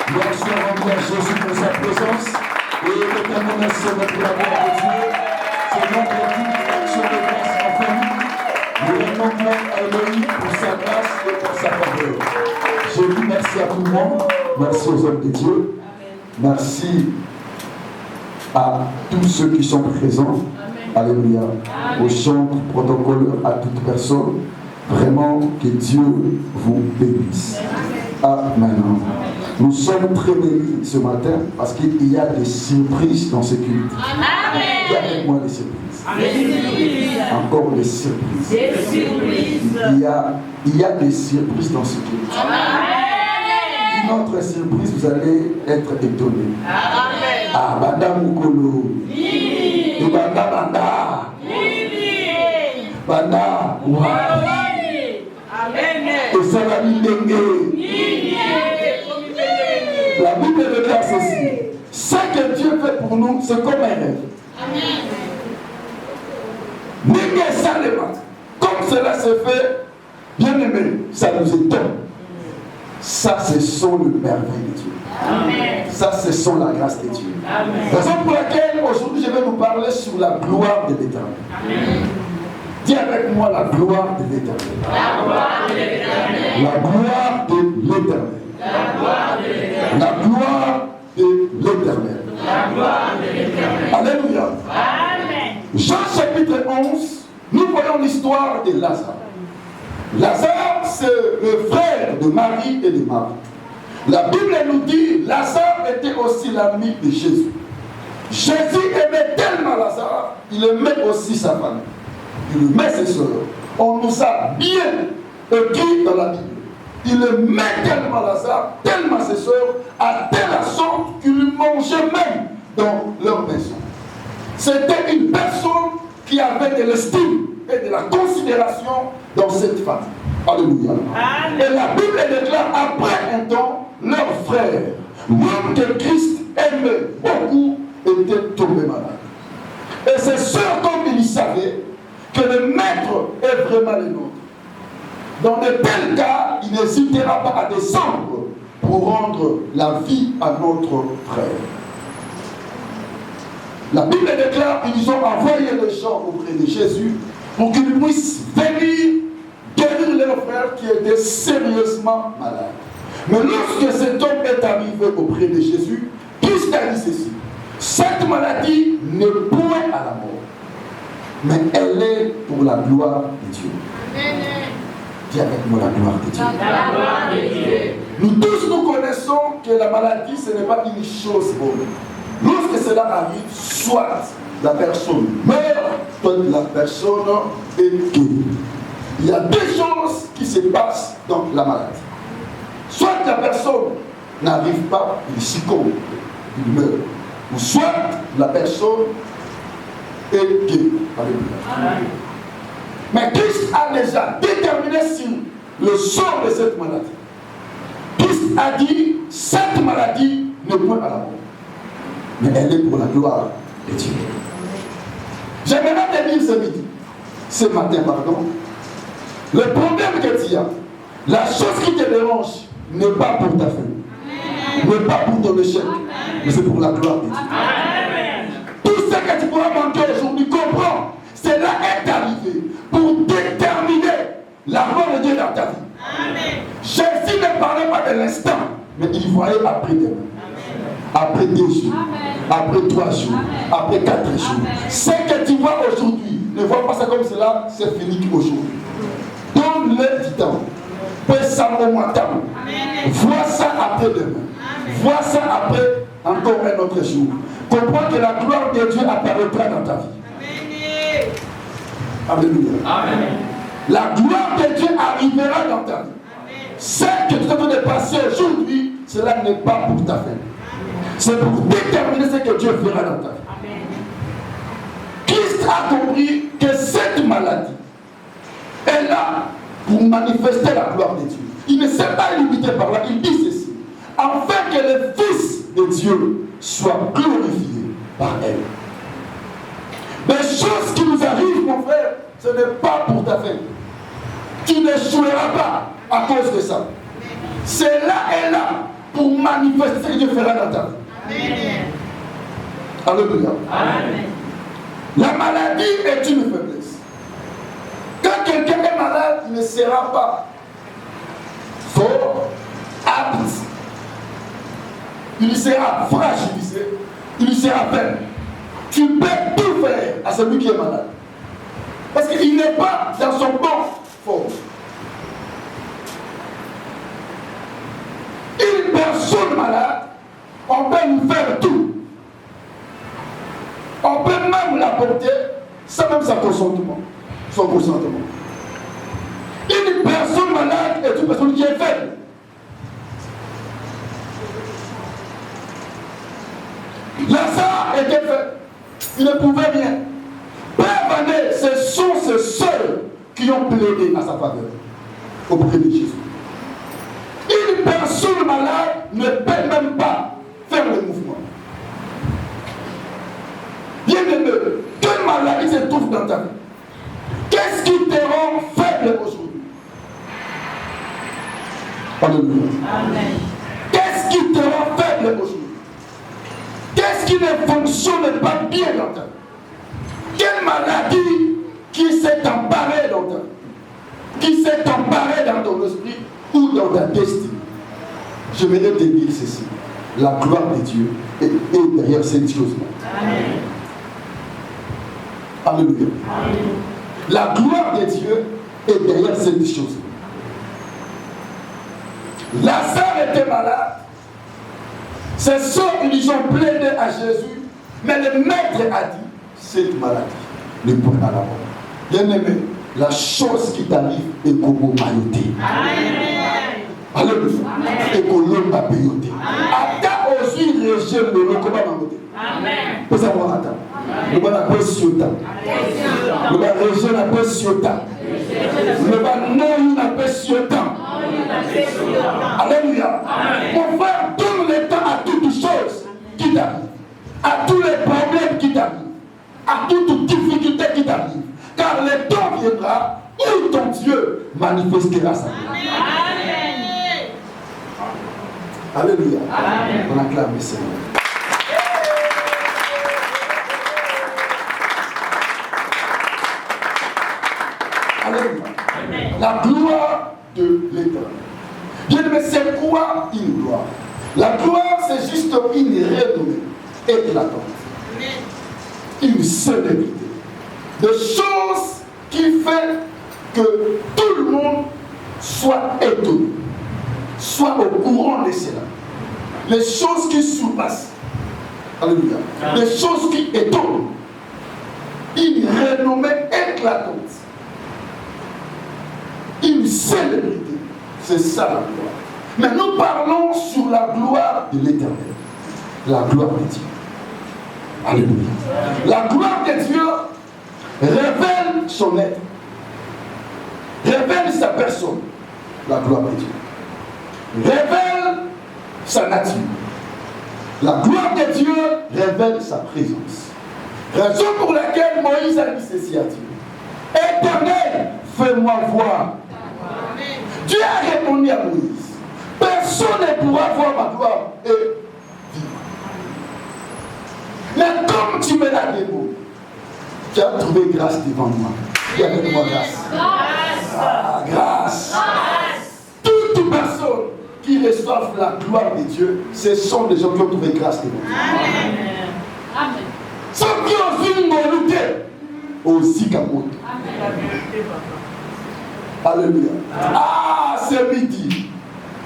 Merci à Jésus pour sa présence. Et éternellement merci à notre l'amour de Dieu. C'est notre petite action de grâce en famille. Nous rendons à Elohim pour sa grâce et pour sa faveur. Je dis merci à tout le monde. Merci aux hommes de Dieu. Merci à tous ceux qui sont présents. Alléluia. Aux chants, protocoleurs, à toute personne. Vraiment, que Dieu vous bénisse. Amen. Nous sommes très bénis ce matin parce qu'il y a des surprises dans ce culte. Il y a avec moi des surprises. Encore des surprises. Il y a des surprises dans ce culte. Une autre surprise, vous allez être étonnés. Ah, Banda Mukolo. Et Banda Banda. Banda. Et ça va La Bible déclare ceci. Ce que Dieu fait pour nous, c'est comme un rêve. Comme cela se fait, bien aimé, ça nous étonne. Ça, ce sont les merveilles de Dieu. Amen. Ça, ce sont la grâce de Dieu. Raison pour laquelle aujourd'hui je vais vous parler sur la gloire de l'Éternel. Dis avec moi la gloire de l'Éternel. La gloire de l'Éternel. La gloire de l'Éternel. La gloire de l'Éternel. La gloire de l'Éternel. La gloire de l'Éternel. Alléluia. Amen. Jean chapitre 11, nous voyons l'histoire de Lazare. Lazare, c'est le frère de Marie et de Marthe. La Bible nous dit Lazare était aussi l'ami de Jésus. Jésus aimait tellement Lazare, il aimait aussi sa famille. Il aimait ses soeurs. On nous a bien écrit dans la Bible. Il aimait tellement Lazare, tellement ses soeurs, à telle sorte qu'il mangeait même dans leur maison. C'était une personne qui avait de l'estime et de la considération dans cette famille. Alléluia. Amen. Et la Bible déclare après un temps, leur frère, l'homme que Christ aimait beaucoup, était tombé malade. Et ses sœurs, comme ils savaient, que le maître est vraiment le nôtre. Dans de tels cas, il n'hésitera pas à descendre pour rendre la vie à notre frère. La Bible déclare qu'ils ont envoyé les gens auprès de Jésus pour qu'ils puissent venir guérir leur frère qui était sérieusement malade. Mais lorsque cet homme est arrivé auprès de Jésus, Christ a dit ceci: cette maladie n'est point à la mort, mais elle est pour la gloire de Dieu. Dis avec moi la gloire de Dieu. La gloire de Dieu. Nous tous nous connaissons que la maladie ce n'est pas une chose bonne. Lorsque cela arrive, soit la personne meurt, soit la personne est guérie. Il y a deux choses qui se passent dans la maladie. Soit la personne n'arrive pas, il succombe, il meurt. Ou soit la personne est guérie. Alléluia. Mais Christ a déjà déterminé sur le sort de cette maladie. Christ a dit, cette maladie ne peut à la mort, mais elle est pour la gloire de Dieu. J'aimerais te dire ce matin, pardon, le problème que tu as, la chose qui te dérange, n'est pas pour ta fin, n'est pas pour ton échec, mais c'est pour la gloire de Dieu. Amen. Tout ce que tu pourras manquer aujourd'hui, comprends, cela est arrivé pour déterminer la gloire de Dieu dans ta vie. Amen. Jésus ne parlait pas de l'instant, mais il voyait après demain. Après 2 jours, après 3 jours, après 4 jours. Ce que tu vois aujourd'hui, ne vois pas ça comme cela, c'est fini aujourd'hui. Donne-le du temps. Vois ça au moins temps. Vois ça après demain. Vois ça après encore un autre jour. Comprends que la gloire de Dieu apparaîtra dans ta vie. Alléluia. Amen. La gloire de Dieu arrivera dans ta vie. Ce que tu es en train de passer aujourd'hui, cela n'est pas pour ta fin. C'est pour déterminer ce que Dieu fera dans ta vie. Amen. Christ a compris que cette maladie est là pour manifester la gloire de Dieu. Il ne s'est pas limité par là. Il dit ceci: afin que le Fils de Dieu soit glorifié par elle. Les choses qui nous arrivent, mon frère, ce n'est pas pour ta fin. Tu n'échoueras pas à cause de ça. Cela est là pour manifester ce que Dieu fera dans ta vie. Amen. Alléluia. Amen. La maladie est une faiblesse. Quand quelqu'un est malade, il ne sera pas fort, apte, il sera fragilisé, il sera faible. Tu peux tout faire à celui qui est malade. Parce qu'il n'est pas dans son bon forme. Une personne malade, on peut lui faire tout. On peut même la porter sans même son consentement. Une personne malade est une personne qui est faible. Lazare était faible. Il ne pouvait rien. Père Vanet, ce sont ces seuls qui ont plaidé à sa faveur auprès de Jésus. Une personne malade ne peut même pas faire le mouvement. Bien-aimé, quelle maladie se trouve dans ta vie? Qu'est-ce qui te rend faible aujourd'hui? Alléluia. Amen. Qu'est-ce qui te rend faible aujourd'hui? Qu'est-ce qui ne fonctionne pas bien dans ta vie? Quelle maladie qui s'est emparée dans ta vie? Qui s'est emparée dans ton esprit ou dans ta destinée? Je vais te dire ceci. La gloire de Dieu est derrière cette chose-là. Amen. Alléluia. Amen. La gloire de Dieu est derrière cette chose. Lazare était malade. Ses sœurs ils ont plaidé à Jésus, mais le maître a dit, cette maladie ne point à la mort. Bien-aimé, la chose qui t'arrive est comme maïoté. Alléluia. Et comme l'homme a payoté. Ata aussi régime le nom comme maïoté. Amen. Pour savoir attendre. Le bas la pression. Le bas régime la pression. Le bas non la pression. Alléluia. Mon frère, donne le temps à toutes choses qui t'arrivent, à tous les problèmes qui t'arrivent, à toutes difficultés qui t'arrivent. Car le temps viendra où ton Dieu manifestera sa gloire. Alléluia. On acclame le Seigneur. Alléluia. La gloire de l'Éternel. Bien aimé, c'est quoi une gloire? La gloire, c'est juste une renommée éclatante. Une célébrité. Des choses qui font que tout le monde soit étonné, soit au courant de cela. Les choses qui surpassent. Alléluia. Les choses qui étonnent. Une renommée éclatante. Une célébrité. C'est ça la gloire. Mais nous parlons sur la gloire de l'Éternel. La gloire de Dieu. Alléluia. La gloire de Dieu révèle son être. Révèle sa personne. La gloire de Dieu. Révèle sa nature. La gloire de Dieu révèle sa présence. Raison pour laquelle Moïse a dit ceci à Dieu. Éternel, fais-moi voir. Dieu a répondu à Moïse. Personne ne pourra voir ma gloire et vivre. Mais comme tu me l'as demandé, tu as trouvé grâce devant moi. Tu as donné moi grâce. Grâce. Toute personne qui reçoivent la gloire de Dieu, ce sont des gens qui ont trouvé grâce devant moi. Amen. Ceux qui ont une volonté aussi qu'amour. Alléluia. Ah, c'est midi.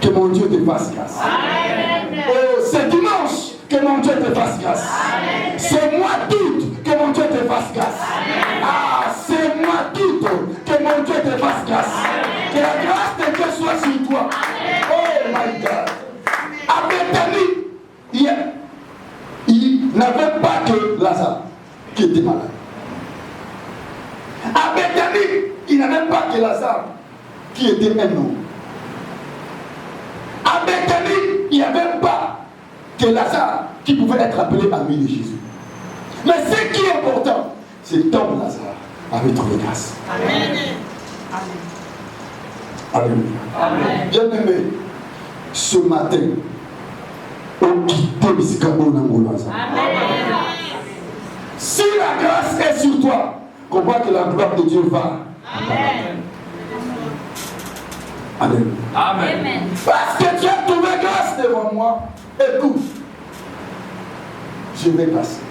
Que mon Dieu te fasse grâce. Oh, c'est dimanche. Que mon Dieu te fasse grâce. C'est mois d'août. Que mon Dieu te fasse grâce. Ah, c'est mois d'août. Que mon Dieu te fasse grâce. Que la grâce de Dieu soit sur toi. Oh my God. À Bethanie, il n'avait pas que Lazare qui était malade. À Bethanie, il n'avait pas que Lazare qui était un homme. À Bethanie, il n'y avait pas que Lazare qui pouvait être appelé ami de Jésus. Mais ce qui est important, c'est Tom Lazare avait trouvé grâce. Amen. Alléluia. Amen. Bien aimé, ce matin, Si la grâce est sur toi, comprends que la gloire de Dieu va. Amen. Amen. Amen. Parce que tu as trouvé grâce devant moi, écoute, je vais passer.